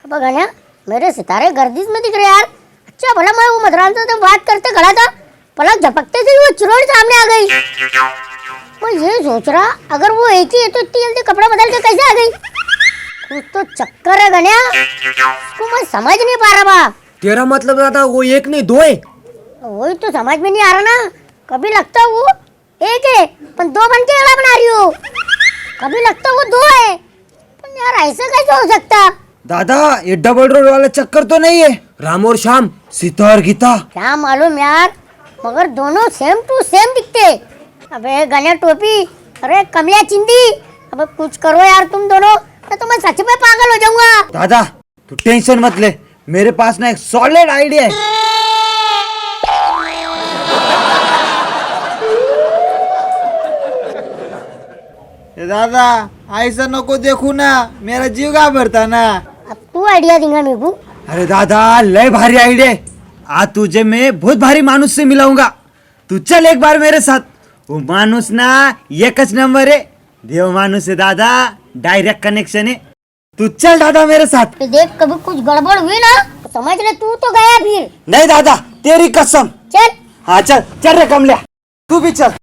अब गण्या, मेरे सितारे गर्दिश में दिख रहे यार। अच्छा भला मैं वो मदरांसा से बात करते खड़ा था, पलक झपकते से वो चिरोड़ सामने आ गई। मैं ये सोच रहा अगर वो एक ही है तो इतनी जल्दी कपड़ा बदल के कैसे आ गई? कुछ तो चक्कर है गण्या, उसको मैं समझ नहीं पा रहा बाप। तेरा मतलब दादा वो एक नहीं दो है? वही तो समझ में नहीं आ रहा ना। कभी लगता वो एक है पर दो बन के अड़ा बना रही हो, कभी लगता वो दो है पर यार ऐसे कैसे हो सकता? दादा ये डबल रोड वाला चक्कर तो नहीं है? राम और श्याम, सीता और गीता। क्या मालूम यार, मगर दोनों सेम टू सेम दिखते। अबे गले टोपी, अरे कमलिया चिंदी, अब कुछ करो यार तुम दोनों, तो मैं सच में पागल हो जाऊंगा। दादा तू टेंशन मत ले, मेरे पास ना एक सॉलिड आइडिया है। दादा ऐसा नको देखू ना, मेरा जीव घाबरता ना। अब तू आइडिया देगा मेरे को? अरे दादा लय भारी आइडिया है। आज तुझे मैं बहुत भारी मानुस से मिलाऊंगा, तू चल एक बार मेरे साथ। वो मानुस ना एकच नंबर है, देव मानुस है दादा, डायरेक्ट कनेक्शन है। तू चल दादा मेरे साथ। तो देख कभी कुछ गड़बड़ हुई ना तो समझ ले तू तो गया फिर। नहीं दादा तेरी कसम। चल। हाँ चल चल रे कमलिया, तू भी चल।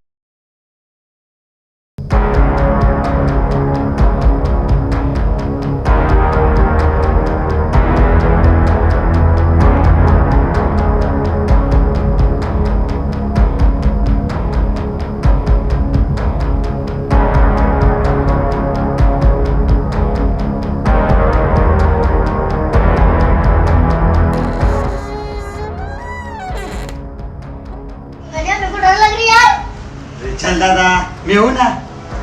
मेरे को डर लग रही है यार। चल दादा मैं हूं ना,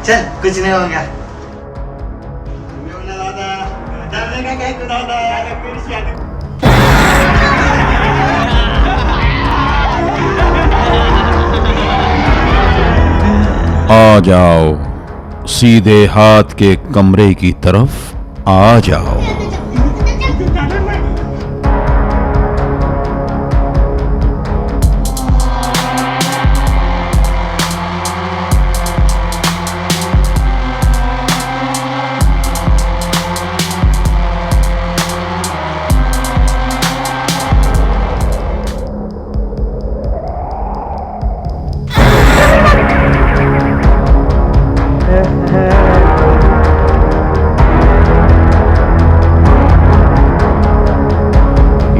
चल कुछ नहीं होगा। मैं हूं ना दादा, डरने का क्या है दादा, मेरी शादी। आ जाओ, सीधे हाथ के कमरे की तरफ आ जाओ।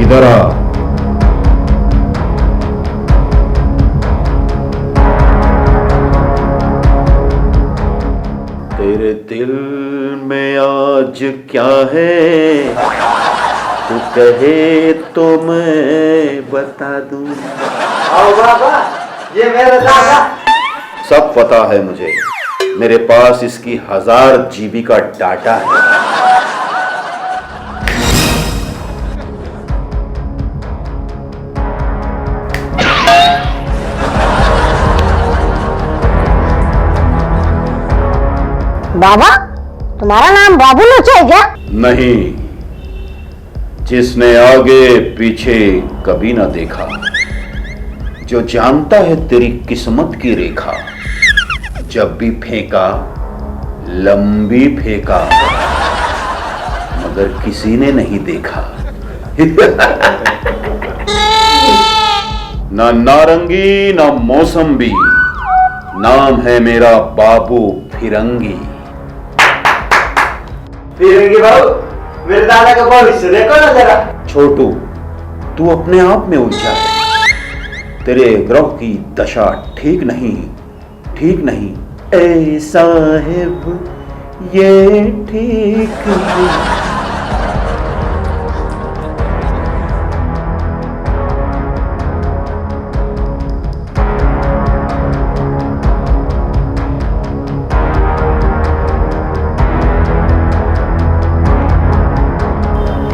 इधर आ। तेरे दिल में आज क्या है, तू कहे तो मैं बता दूं। आओ बाबा, ये मेरा दादा। सब पता है मुझे, मेरे पास इसकी 1000 GB का डाटा है। बाबा, तुम्हारा नाम बाबू लोचा है क्या? नहीं, जिसने आगे पीछे कभी ना देखा, जो जानता है तेरी किस्मत की रेखा, जब भी फेंका लंबी फेंका, मगर किसी ने नहीं देखा। ना नारंगी ना मौसम्बी, नाम है मेरा बाबू फिरंगी। फिरंगी बाबू, मेरे दादा का भविष्य देखो ना जरा। छोटू, तू अपने आप में उलझा है, तेरे ग्रह की दशा ठीक नहीं, ठीक नहीं। ए साहिब ये ठीक नहीं।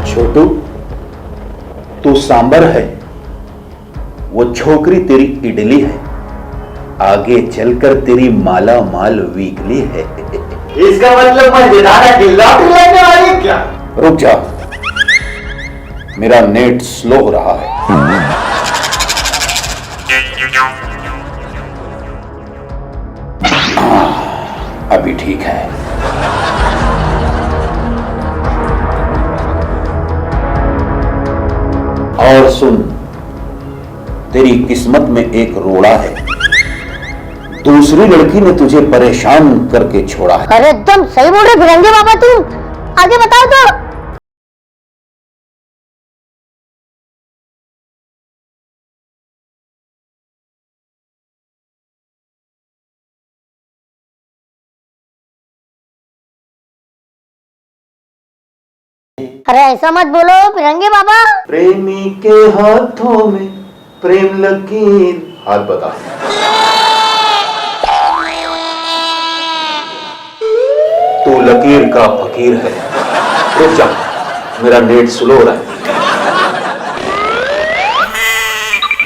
छोटू, तू सांबर है, वो छोकरी तेरी इडली है, आगे चलकर तेरी माला माल वीकली है। इसका मतलब मैं दादा की लॉटरी लेने वाली क्या? रुक जा, मेरा नेट स्लो हो रहा है। अभी ठीक है। और सुन, तेरी किस्मत में एक रोड़ा है। दूसरी लड़की ने तुझे परेशान करके छोड़ा है। अरे एकदम सही बोल रहे फिरंगी बाबा, तुम आगे बताओ तो। अरे ऐसा मत बोलो फिरंगी बाबा। प्रेमी के हाथों में प्रेम लकीर। हाथ बता। तू लकीर का फकीर है। रुक जा, मेरा नेट स्लो हो रहा है।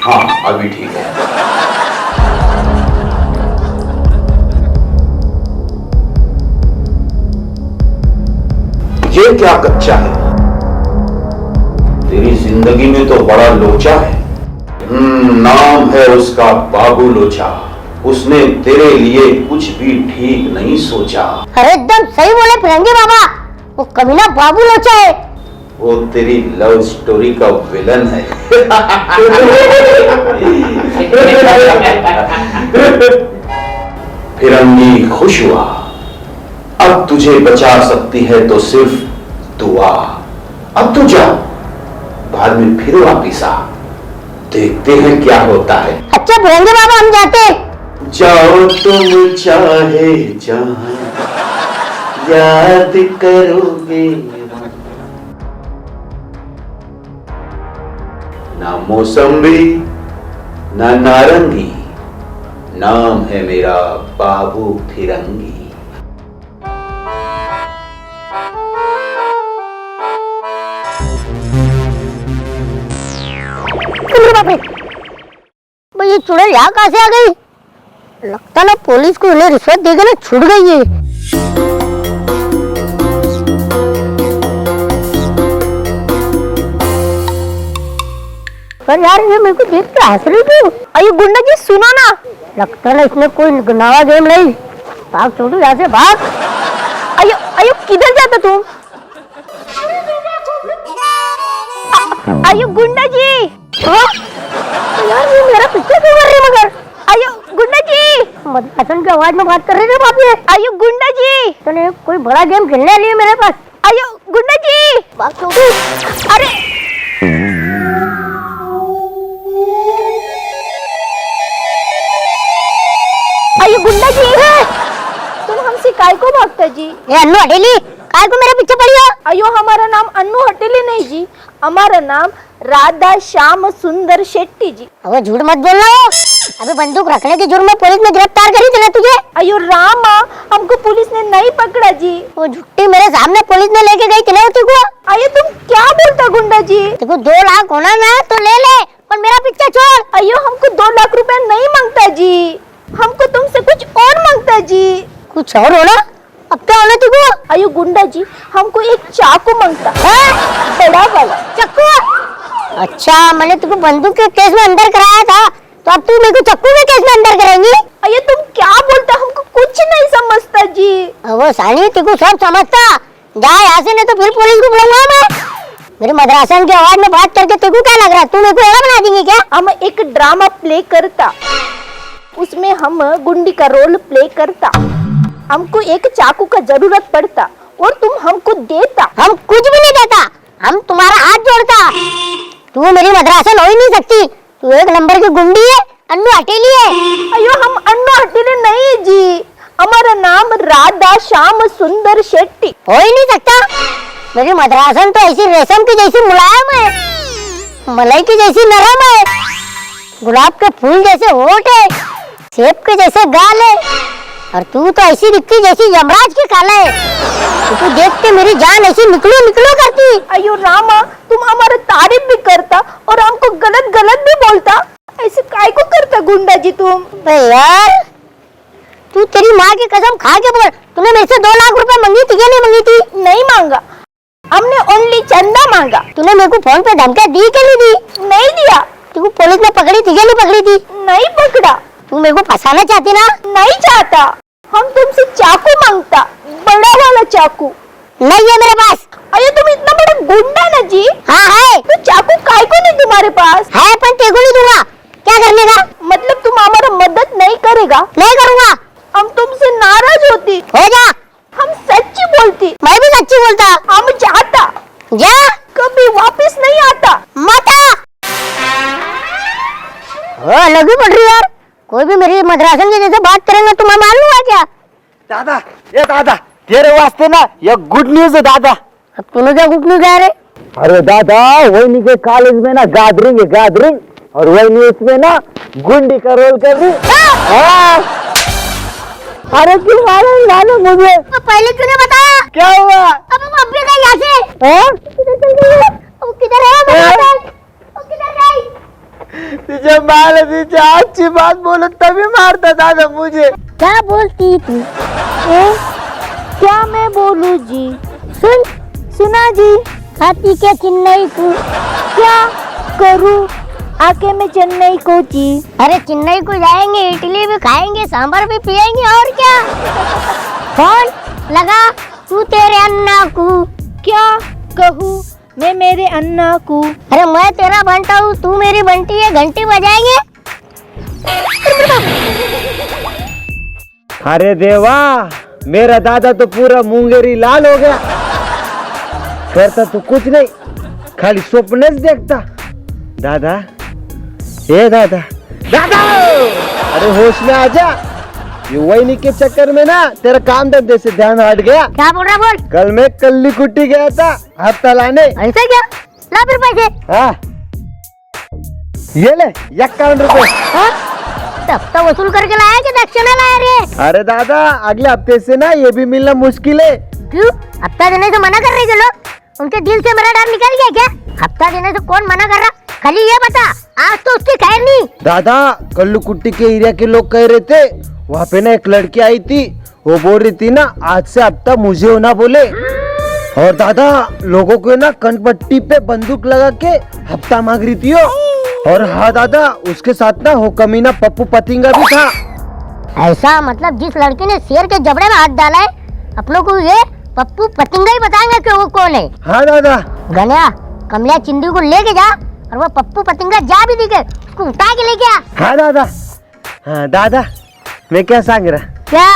हाँ, अभी ठीक है। ये क्या कच्चा है? तेरी जिंदगी में तो बड़ा लोचा है। नाम है उसका बाबू लोचा। उसने तेरे लिए कुछ भी ठीक नहीं सोचा। अरे एकदम सही बोले फिरंगी बाबा, वो कमीना बाबू लोचा है। वो तेरी लव स्टोरी का विलन है। फिरंगी खुश हुआ। अब तुझे बचा सकती है तो सिर्फ दुआ। अब तू जा, बाद में फिर वापिस आ, देखते हैं क्या होता है। अच्छा फिरंगी बाबा, हम जाते हैं। जाओ तुम चाहे जहां, याद करोगे ना मौसम्बी ना नारंगी, नाम है मेरा बाबू फिरंगी। भाई ये चुड़ैल यहाँ कहाँ से आ गई? लगता ना पुलिस को इन्हें रिश्वत देकर ना छूट गई है। पर यार ये मेरे को देख के हंस रही थी। अरे गुंडा जी सुनो ना, लगता ना इसने कोई नया गेम नहीं। भाग छोटू यहाँ से भाग। अयो अयो किधर जाते तुम? अयो गुंडा जी। हाँ? यार ये मेरा पीछे क्यों कर रही है मगर? अयो गुंडा जी। हसन की आवाज में बात कर रहे थे बाप ये। अयो गुंडा जी, तूने कोई बड़ा गेम खेलने लिए मेरे पास। अयो गुंडा जी। भाग छोटू। अरे अयो गुंडा जी, तुम हमसे काय को भागता जी? ये अन्नू हटेली, काय को मेरे पीछे पड़ी हो? अयो हमारा नाम अन्नू हटेली नहीं जी, हमारा नाम राधा श्याम सुंदर शेट्टी जी। अब झूठ मत बोलना। अभी बंदूक रखने के जुर्म में पुलिस ने गिरफ्तार करी थी ना तुझे। अयो रामा, हमको पुलिस ने नहीं पकड़ा जी। वो झुट्टी मेरे सामने पुलिस ने लेके गई थी ना तुझको। अयो तुम क्या बोलता गुंडा जी? देखो 2 लाख होना ना तो ले ले, पर मेरा पीछा छोड़। अयो हमको 2 लाख रुपए नहीं मांगता जी, हमको तुमसे कुछ और मांगता जी। कुछ और होना? अब क्या होना तुझको? अयो गुंडा जी, हमको एक चाकू मांगता, बड़ा वाला चाकू। अच्छा, मैंने तुमको बंदूक के केस में अंदर कराया था, तो अब तू मेरे को चाकू के केस में अंदर कराएंगी? अयो तुम क्या बोलता, हमको कुछ नहीं समझता जी। वो साली तुझको सब समझता। जा यहाँ से, नहीं तो फिर पुलिस को बुलाऊंगा मैं। मेरे मद्रासन की आवाज में बात करके तेको क्या लग रहा है? तू मेरे को बना देंगी क्या? हम एक ड्रामा प्ले करता, उसमें हम गुंडी का रोल प्ले करता। हमको एक चाकू का जरूरत पड़ता और तुम हमको देता। हम कुछ भी नहीं देता, हम तुम्हारा हाथ जोड़ता। तू मेरी मद्रासन हो ही नहीं सकती। तू एक नंबर की गुंडी है, अन्नू हटेली है। अयो हम अन्नू हटेली नहीं जी, हमारा नाम राधा श्याम सुंदर शेट्टी। हो ही नहीं सकता। मेरी मद्रासन तो ऐसी रेशम की जैसी मुलायम है, मलाई की जैसी नरम है, गुलाब के फूल जैसे होठ है, सेब के जैसे गाल है, और तू तो ऐसी दिखती जैसी यमराज की काला है। तू देख के मेरी जान ऐसी निकलो निकलो करती। अयो रामा, तुम हमारा तारीफ भी करता और हमको गलत गलत भी बोलता। ऐसे काय को करता गुंडा जी तुम? यार तू तेरी माँ की कसम खा के बोल, तूने मेरे से 2 लाख रुपए मांगी थी या नहीं मांगी थी? नहीं मांगा, हमने ओनली चंदा मांगा। तूने मेरे को फोन पे धमकियां दी के नहीं दी? नहीं दिया। तू पुलिस ने पकड़ी थी या नहीं पकड़ी थी? नहीं पकड़ा। तू मेरे को फंसाना चाहती ना? नहीं चाहता, हम तुमसे चाकू मांगता, बड़ा वाला चाकू। नहीं है मेरे पास। अरे तुम इतना बड़ा गुंडा ना जी? हाँ है। तो चाकू काय को नहीं तुम्हारे पास? है पर तेको नहीं दूंगा। क्या करने का? मतलब तुम हमारा मदद नहीं करेगा? नहीं करूंगा। हम तुमसे नाराज होती। हो जा। हम सच्ची बोलती। मैं भी सच्ची बोलता। हम जाता। जा। कभी वापस नहीं आता। माता अलग ही पड़ रही यार। कोई भी मेरी मद्रासन के जैसे बात करेंगे तो मैं मान लूंगा क्या? दादा, ये दादा, तेरे वास्ते ना ये गुड न्यूज है दादा। अब तूने क्या गुड न्यूज है रे? अरे दादा, वही के कॉलेज में ना गैदरिंग है, गैदरिंग, और वही उसमें ना गुंडी का रोल कर रही। हाँ। अरे क्यों मालूम मुझे? तो पहले क्यों नहीं बताया? क्या हुआ? अब हम अभी गए यहाँ से। किधर चल रही है? अब किधर है? अब किधर गई? तुझे माल तुझे अच्छी बात बोलो तभी मारता दादा मुझे। क्या बोलती तू? क्या मैं बोलूं जी? सुना जी। खाती क्या चेन्नई को? क्या करूं? आके मैं चेन्नई को जी। अरे चेन्नई को जाएंगे, इडली भी खाएंगे, सांभर भी पिएंगे, और क्या? फोन लगा तू तेरे अन्ना को। क्या कहूँ मैं मेरे अन्ना को? अरे मैं तेरा बंटा हूँ, तू मेरी बंटी है, घंटी बजाएंगे। अरे देवा, मेरा दादा तो पूरा मुंगेरी लाल हो गया। करता तो कुछ नहीं, खाली स्वप्न देखता। दादा, ए दादा, दादा, अरे होश में आ जा। ये वही के चक्कर में ना तेरा काम धंधे से ध्यान हट गया। क्या बोल रहा? बोल। कल मैं कल्ली कुट्टी गया था हफ्ता लाने। ऐसा क्या? ला फिर पैसे। हाँ, ये ले 51 रुपए। हाँ? हफ्ता वसूल करके लाया कि दक्षिणा लाया रे? अरे दादा, अगले हफ्ते से ना ये भी मिलना मुश्किल है। क्यों? हफ्ता देने से मना कर रहे थे लोग? उनके दिल से मेरा डर निकल गया क्या? हफ्ता देने से कौन मना कर रहा? खाली ये बता, आज तो उसकी खैर नहीं। दादा, कल्लू कुट्टी के एरिया के लोग कह रहे थे, वहाँ पे ना एक लड़की आई थी, वो बोल रही थी ना आज से हफ्ता मुझे होना बोले। और दादा, लोगों को ना कनपट्टी पे बंदूक लगा के हफ्ता मांग रही थी वो। और हाँ दादा, उसके साथ ना वो कमीना पप्पू पतिंगा भी था। ऐसा मतलब जिस लड़की ने शेर के जबड़े में हाथ डाला है, अपनों को ये पप्पू पतिंगा ही बताएंगे कि वो कौन है। हाँ दादा। गन्या, कमला चिंदी को लेके जा, और वो पप्पू पतिंगा जा भी दिखे, उसको उठा के लेके आ। हाँ दादा। हाँ दादा, मैं क्या सांग रहा? क्या?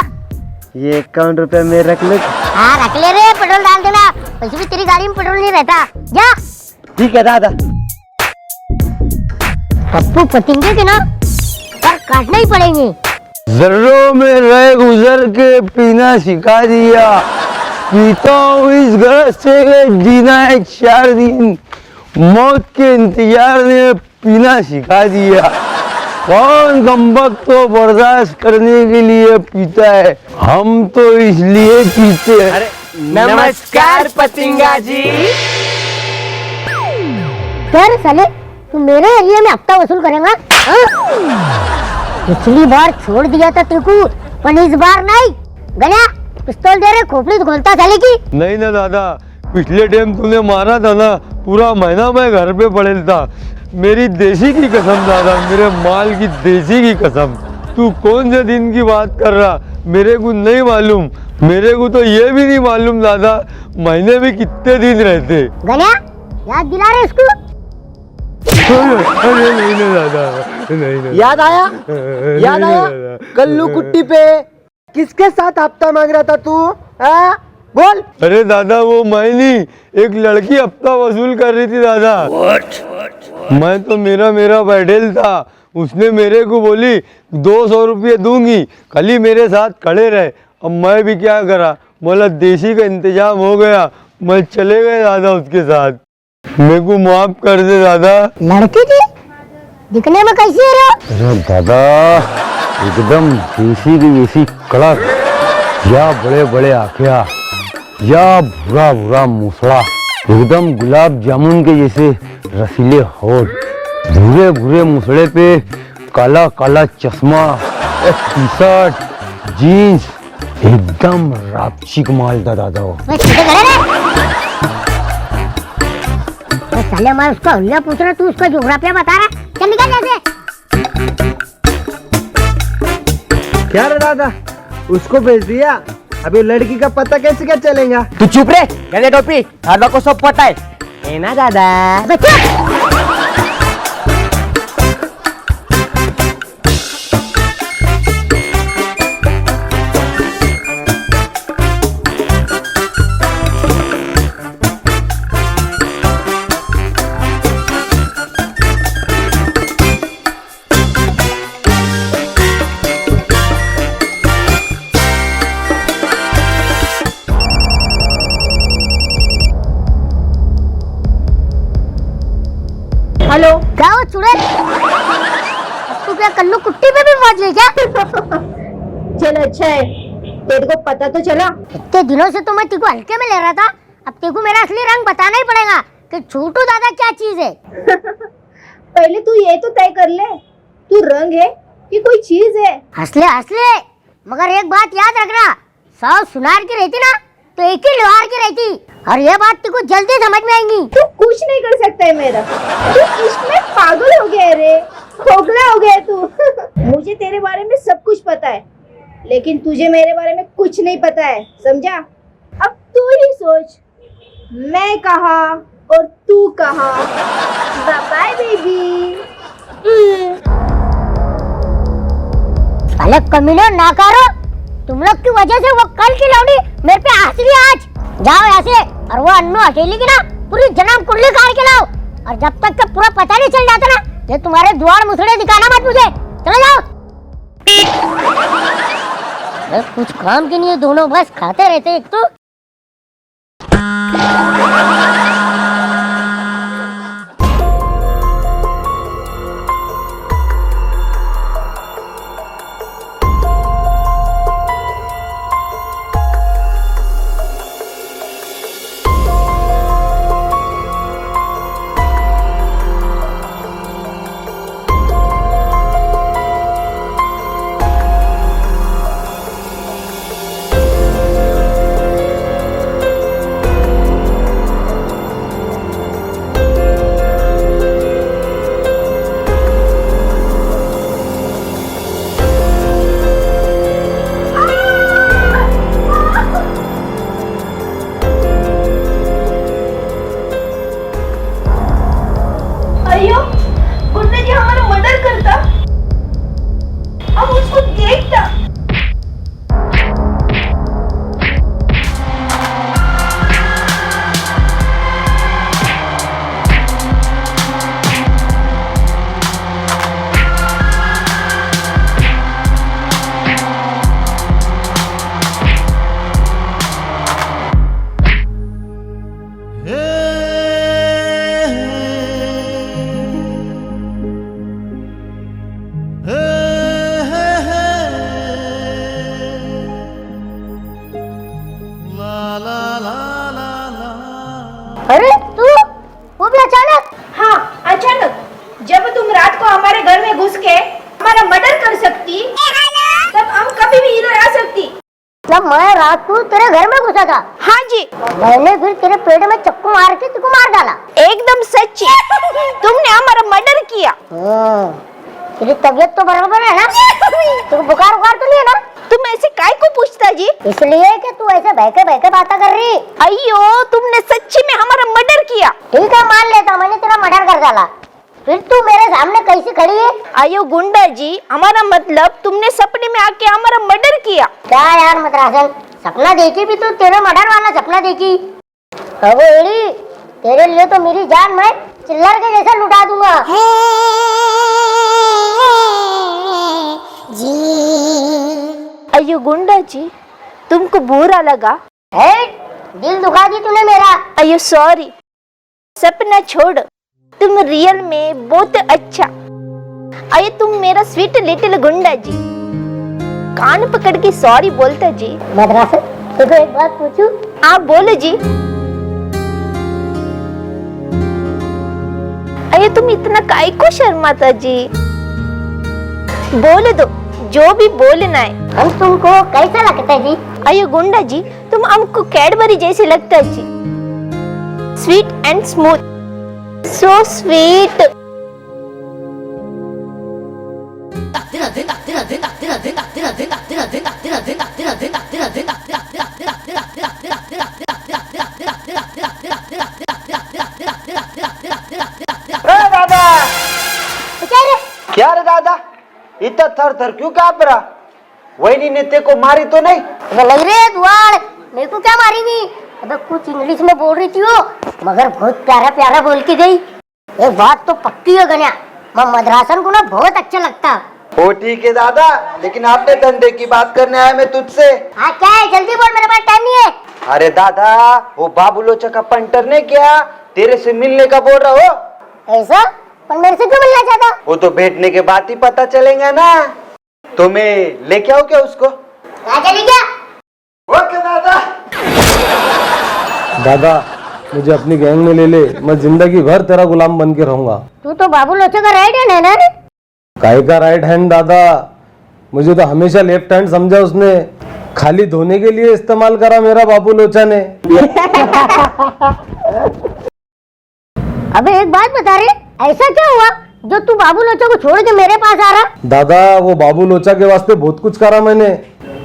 ये 51 रुपए में रख ले। हाँ रख ले रे, पेट्रोल डाल देना। वैसे भी तेरी गाड़ी में पेट्रोल नहीं रहता। जा। ठीक है दादा। पप्पू पतिंगे के ना पर काटना ही पड़ेंगे। जर्रों में रह गुजर के पीना सिखा दिया, पीता हूँ इस घर से जीना है 4 दिन, मौत के इंतजार ने पीना सिखा दिया। कौन गम्बक तो बर्दाश्त करने के लिए पीता है, हम तो इसलिए पीते हैं। नमस्कार पतिंगा जी। कर साले, तू मेरे एरिया में हफ्ता वसूल करेगा? हाँ? पिछली बार छोड़ दिया था तेरे को, पर इस बार नहीं। गया पिस्तौल दे रहे, खोपड़ी खोलता साले की। नहीं ना दादा, पिछले टाइम तूने मारा था ना, पूरा महीना मैं घर पे पड़ेल था। मेरी देसी की कसम दादा, मेरे माल की देसी की कसम। तू कौन से दिन की बात कर रहा, मेरे को नहीं मालूम। मेरे को तो ये भी नहीं मालूम दादा, महीने में कितने दिन रहते। गया याद दिला रहे इसको। अरे नहीं ना दादा, नहीं। याद आया? याद आया? दादा। कल्लू कुट्टी पे किसके साथ हफ्ता मांग रहा था तू? हाँ? बोल। अरे दादा, वो मैं नहीं, एक लड़की हफ्ता वसूल कर रही थी दादा। मैं तो मेरा बैठेल था, उसने मेरे को बोली 200 रुपये दूंगी, खाली मेरे साथ खड़े रहे। अब मैं भी क्या करा, बोला देसी का इंतजाम हो गया, मैं चले गए दादा उसके साथ। मेरे को माफ कर दे दादा। लड़की थी? दिखने में कैसी है रे? अरे दादा, एकदम देसी की जैसी कड़क, या बड़े बड़े आँखियाँ, या भूरा भूरा मूसला, एकदम गुलाब जामुन के जैसे रसीले होठ, भूरे भूरे मूसड़े पे काला काला चश्मा, एक टी शर्ट, जीन्स, एकदम रापचिक माल था दादा वो। मैं सीधे करे रे। तो साले मैं उसका हुलिया पूछ रहा, तू उसका ज्योग्राफिया बता रहा। चल निकल जैसे। क्या रे दादा, उसको भेज दिया, अभी लड़की का पता कैसे क्या चलेगा? तू चुप रे, गले टोपी, दादा को सब पता है। है ना दादा? बच्चा हेलो। क्या हो चुड़ैल? तू क्या कल्लू कुट्टी पे भी पहुंच गई क्या? चल अच्छा है, तेरे को पता तो चला। इतने दिनों से तो मैं तेको हल्के में ले रहा था, अब तेको मेरा असली रंग बताना ही पड़ेगा कि छोटू दादा क्या चीज है। पहले तू ये तो तय कर ले, तू रंग है कि कोई चीज है। हंसले हंसले, मगर एक बात याद रखना, 100 सुनार की रहती ना तो एक ही लोहार की रहती, और ये बात तेको जल्दी समझ में आएगी। तू कुछ नहीं कर सकता है मेरा, तू इश्क में पागल हो गया है रे, खोखला हो गया है तू। मुझे तेरे बारे में सब कुछ पता है, लेकिन तुझे मेरे बारे में कुछ नहीं पता है, समझा? अब तू ही सोच, मैं कहा और तू कहा। Bye baby. साले कमीने नाकारो, तुम लोग की वजह से वो कल की लौड़ी मेरे पे हंस रही है आज। जाओ यहाँ से, और वो अन्नू अकेली की ना पूरी जन्म कुंडली काट के लाओ, और जब तक का पूरा पता नहीं चल जाता ना, ये तुम्हारे द्वार मुसड़े दिखाना मत मुझे। चलो जाओ। बस कुछ काम के नहीं है दोनों, बस खाते रहते एक तो। अयो, गुंडा जी हमारा मर्डर करता, अब उसको देखता। अरे तू, वो भी अचानक? हाँ अचानक, जब तुम रात को हमारे घर में घुस के हमारा मर्डर कर सकती, तब हम कभी भी इधर आ सकती। जब मैं रात को तेरे घर में घुसा था, हाँ जी, मैंने फिर तेरे पेट में चक्कू मार के तुझको मार डाला। एकदम सच्ची, तुमने हमारा मर्डर किया। तेरी तबीयत तो बराबर है ना? तुझको बुखार उखार तो नहीं है ना? तुम ऐसे काय को पूछता जी? इसलिए कि तू ऐसे बहके बहके बातें कर रही। अयो, तुमने सच्ची में हमारा मर्डर किया। ठीक है मान लेता, मैंने तेरा मर्डर कर डाला, फिर तू मेरे सामने कैसे खड़ी है? अयो गुंडा जी, हमारा मतलब तुमने सपने में आके हमारा मर्डर किया। क्या यार मतरासन, सपना देखी भी तो तेरे मर्डर वाला सपना देखी। अब एड़ी, तेरे लिए तो मेरी जान मैं चिल्लर के जैसा लुटा दूंगा। अयो गुंडा जी, तुमको बुरा लगा? है, दिल दुखा दी तूने मेरा। अयो सॉरी, सपना छोड़, तुम रियल में बहुत अच्छा। अये तुम मेरा स्वीट लिटिल गुंडा जी, कान पकड़ के सॉरी बोलता जी। मद्रासन, तुझको एक बात पूछूं? आप बोलो जी। अये तुम इतना काहे को शर्माता जी? बोले दो, जो भी बोलना है। हम तुमको कैसा लगता है जी? अयो गुंडा जी, तुम हमको कैडबरी जैसे लगता है जी, sweet and smooth, so sweet. दादा, क्या रे दादा, इतना थर थर क्यों कांप रहा? वही ने ते को मारी तो नहीं? अबे लग रही है दुआर, मेरे को क्या मारेगी? अबे कुछ इंग्लिश में बोल रही थी वो, मगर बहुत प्यारा प्यारा बोल के गई। एक बात तो पक्की है गन्या, मैं मद्रासन को ना बहुत अच्छा लगता। ओ ठीक है दादा, लेकिन आपने धंधे की बात करने आया मैं तुझसे। हाँ क्या है, जल्दी बोल, मेरे पास टाइम नहीं है। अरे दादा, वो बाबू लोचा का पंटर ने क्या तेरे से मिलने का बोल रहा हो? ऐसा? पर मेरे से क्यों मिलना चाहता? वो तो बैठने के बाद ही पता चलेगा ना। तो मैं लेके आओ क्या उसको? कहाँ चली क्या? ओके दादा। दादा मुझे अपनी गैंग में ले ले, मैं जिंदगी भर तेरा गुलाम बन के रहूंगा। तू तो बाबू लोचा का राइट हैंड है ना रे? काय का राइट हैंड दादा, मुझे तो हमेशा लेफ्ट हैंड समझा उसने, खाली धोने के लिए इस्तेमाल करा मेरा बाबू लोचा ने। अबे एक बात बता रे, ऐसा क्या हुआ जो तू बाबू लोचा को छोड़ के मेरे पास आ रहा? दादा वो बाबू लोचा के वास्ते बहुत कुछ करा मैंने,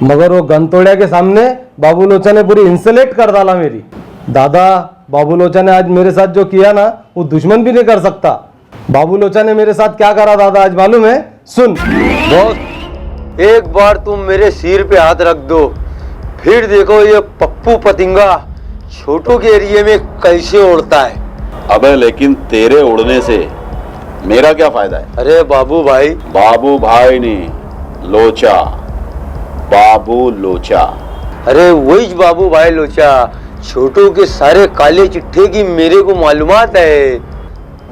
मगर वो गनतोड़िया के सामने बाबू लोचा ने पूरी इंसलेट कर डाला मेरी। दादा बाबू लोचा ने आज मेरे साथ जो किया ना, वो दुश्मन भी नहीं कर सकता। बाबू लोचा ने मेरे साथ क्या करा दादा आज मालूम है? सुन बॉस, एक बार तुम मेरे सिर पे हाथ रख दो, फिर देखो ये पप्पू पतिंगा छोटू के एरिया में कैसे उड़ता है। अबे लेकिन तेरे उड़ने से मेरा क्या फायदा है? अरे बाबू भाई, बाबू भाई नहीं, लोचा, बाबू लोचा। अरे वही बाबू भाई लोचा, छोटू के सारे काले चिट्ठे की मेरे को मालूमात है।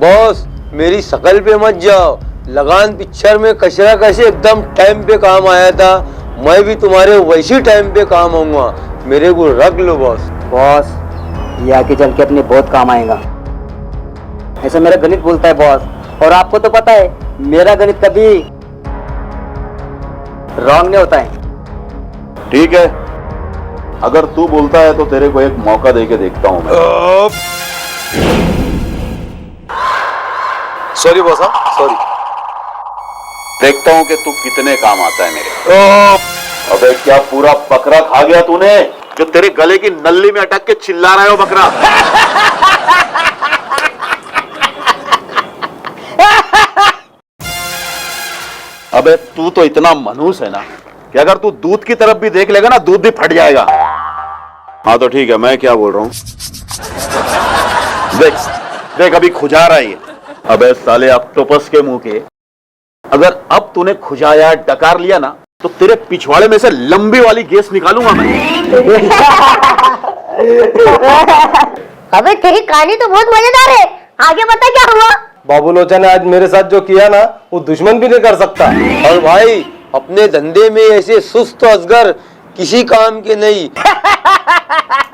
बॉस मेरी शकल पे मत जाओ, लगान पिक्चर में कचरा कैसे एकदम टाइम पे काम आया था, मैं भी तुम्हारे वैसी टाइम पे काम आऊंगा, मेरे को रख लो बॉस। बॉस ये आगे चल के अपने बहुत काम आएगा, ऐसा मेरा गणित बोलता है बॉस। और आपको तो पता है मेरा गणित कभी रॉन्ग नहीं होता है। ठीक है, अगर तू बोलता है तो तेरे को एक मौका देके देखता हूं मैं। Sorry boss, sorry. देखता हूं कि तू कितने काम आता है मेरे। अबे क्या पूरा बकरा खा गया तूने, जो तेरे गले की नल्ली में अटक के चिल्ला रहा है वो बकरा? अबे तू तो इतना मनहूस है ना कि अगर तू दूध की तरफ भी देख लेगा ना, दूध भी फट जाएगा। हाँ तो ठीक है, मैं क्या बोल रहा हूं, देख देख अभी खुजा रहा है ये। अबे साले ऑक्टोपस के मुंह के, अगर अब तूने खुजाया डकार लिया ना, तो तेरे पिछवाड़े में से लंबी वाली गैस निकालूंगा मैं। अबे तेरी कहानी तो बहुत मजेदार है, आगे बता क्या हुआ? बाबू लोचा ने आज मेरे साथ जो किया ना, वो दुश्मन भी नहीं कर सकता। और भाई अपने धंधे में ऐसे सुस्त अजगर किसी काम के नहीं।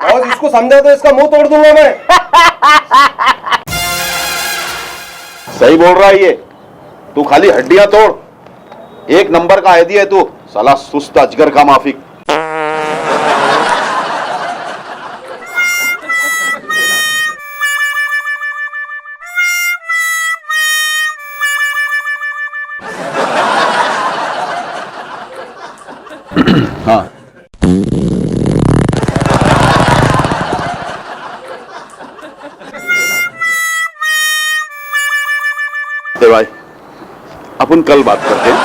और इसको समझा तो इसका मुंह तोड़ दूंगा मैं। सही बोल रहा है ये, तू खाली हड्डियां तोड़, एक नंबर का आदि है तू, साला सुस्त अजगर का माफिक। हाँ भाई, अपन कल बात करते हैं।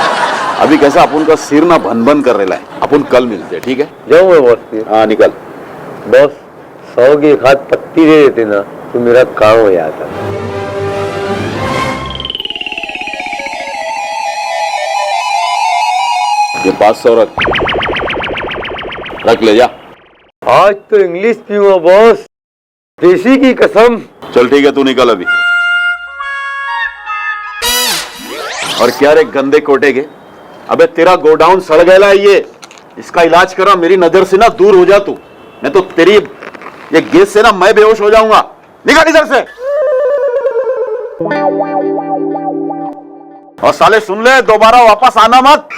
अभी कैसा अपन का सिर ना भन भन कर रहा है, अपन कल मिलते हैं, ठीक है? जाओ मैं बॉस। हाँ निकल। बॉस 100 की एक हाथ पत्ती दे देते ना तो मेरा काम हो जाता। ये 500 रख ले जा। आज तो इंग्लिश पीऊंगा बॉस, देसी की कसम। चल ठीक है, तू निकल अभी। और क्या रे गंदे कोटे के, अबे तेरा गोडाउन सड़ गया है ये, इसका इलाज करा, मेरी नजर से ना दूर हो जा तू, नहीं तो तेरी ये गैस से ना मैं बेहोश हो जाऊंगा। निकल इधर से। और साले सुन ले, दोबारा वापस आना मत।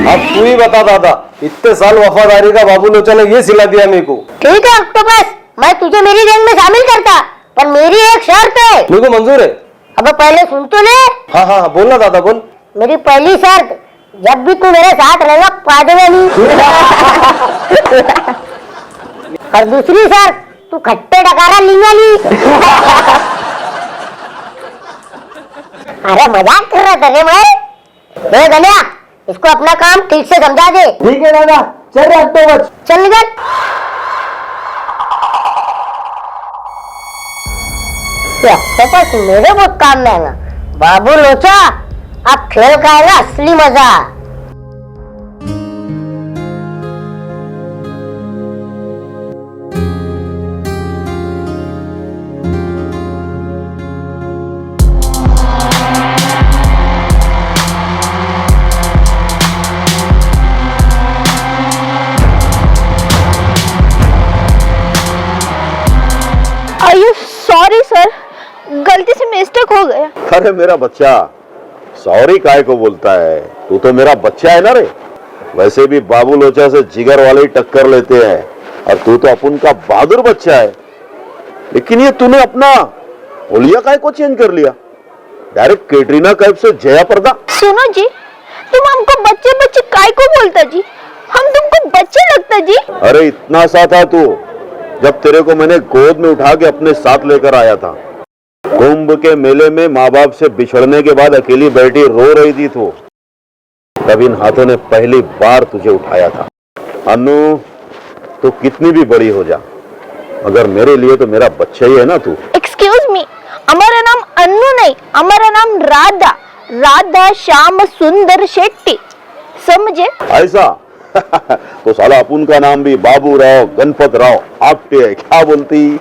अब तू ही बता दादा, इतने साल वफादारी का बाबू लोचा ने ये सिला दिया मेरे को। ठीक है ऑक्टोपस, मैं तुझे मेरी गैंग में शामिल करता, पर मेरी एक शर्त है। मेरे को मंजूर है। अब पहले सुन तो ले। हाँ हाँ बोलना दादा बोल। मेरी पहली शर्त, जब भी तू मेरे साथ रहेगा पादेगा नहीं। और दूसरी शर्त, तू खट्टे डकारा लिंगा नहीं। अरे मजाक कर रहा था रे मैं। गलिया, इसको अपना काम ठीक से समझा दे। ठीक है दादा, चल रहा ऑक्टोपस। चल निकल। ऑक्टोपस मेरे बहुत काम में आएगा। बाबू लोचा, अब खेल का आएगा असली मजा। मिस्टेक हो गया। अरे मेरा बच्चा, सॉरी काय को बोलता है, तू तो मेरा बच्चा है ना रे। वैसे भी बाबू लोचा से जिगर वाले ही टक्कर लेते हैं, और तू तो अपन का बहादुर बच्चा है। लेकिन ये तूने अपना होलिया काय को चेंज कर लिया, डायरेक्ट कैटरीना कैफ से जया प्रदा। सुनो जी, तुम हमको बच्चे बच्चे काय को बोलता जी? हम तुमको बच्चे लगता जी? अरे इतना सा था तू जब तेरे को मैंने गोद में उठा के अपने साथ लेकर आया था। कुंभ के मेले में माँ बाप से बिछड़ने के बाद अकेली बैठी रो रही थी तू, तब इन हाथों ने पहली बार तुझे उठाया था। अनु, तू कितनी भी बड़ी हो जा, मगर मेरे लिए तो मेरा बच्चा ही है ना तू। एक्सक्यूज मी, हमारा नाम अन्नू नहीं, हमारा नाम राधा, राधा श्याम सुंदर शेट्टी, समझे? ऐसा तो साला अपन का नाम भी बाबू राव गणपत राव आपटे है, क्या बोलती?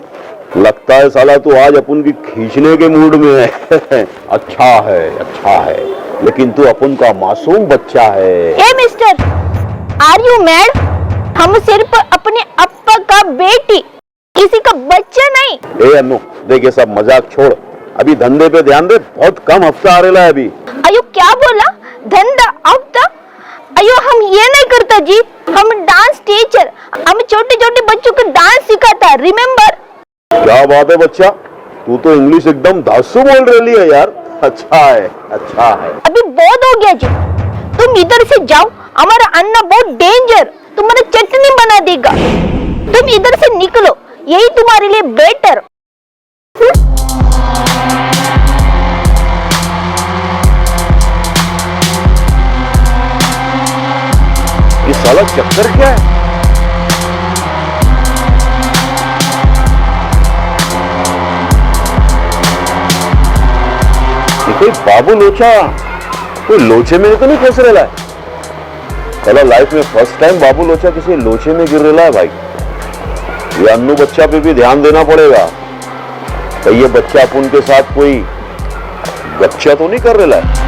लगता है साला तू आज अपन की खींचने के मूड में है। अच्छा है, लेकिन तू अपन का मासूम बच्चा है। ए मिस्टर, आर यू मैड? हम सिर्फ अपने अप्पा का बेटी, किसी का बच्चा नहीं। ए अनु, देख ये सब मजाक छोड़, अभी धंधे पे ध्यान दे, बहुत कम हफ्ता आ रहा है अभी। अयो क्या बोला? धंधा हफ्ता? अयो हम ये नहीं करता जी, हम डांस टीचर, हम छोटे छोटे बच्चों को डांस सिखाता, रिमेम्बर? क्या बात है बच्चा, तू तो इंग्लिश एकदम धांसू बोल रही है यार। अच्छा है। अभी बहुत हो गया जी, तुम इधर से जाओ, हमारा अन्ना बहुत डेंजर, तुम्हारा चटनी बना देगा। तुम इधर से निकलो, यही तुम्हारे लिए बेटर। ये साला चक्कर क्या है? ये कोई बाबू लोचा, कोई लोचे में तो नहीं फंस रहा है? चलो लाइफ में फर्स्ट टाइम बाबू लोचा किसी लोचे में गिर रहा है भाई। ये अन्नू बच्चा पे भी ध्यान देना पड़ेगा, तो ये बच्चा अपन के साथ कोई गच्चा तो नहीं कर रहा है।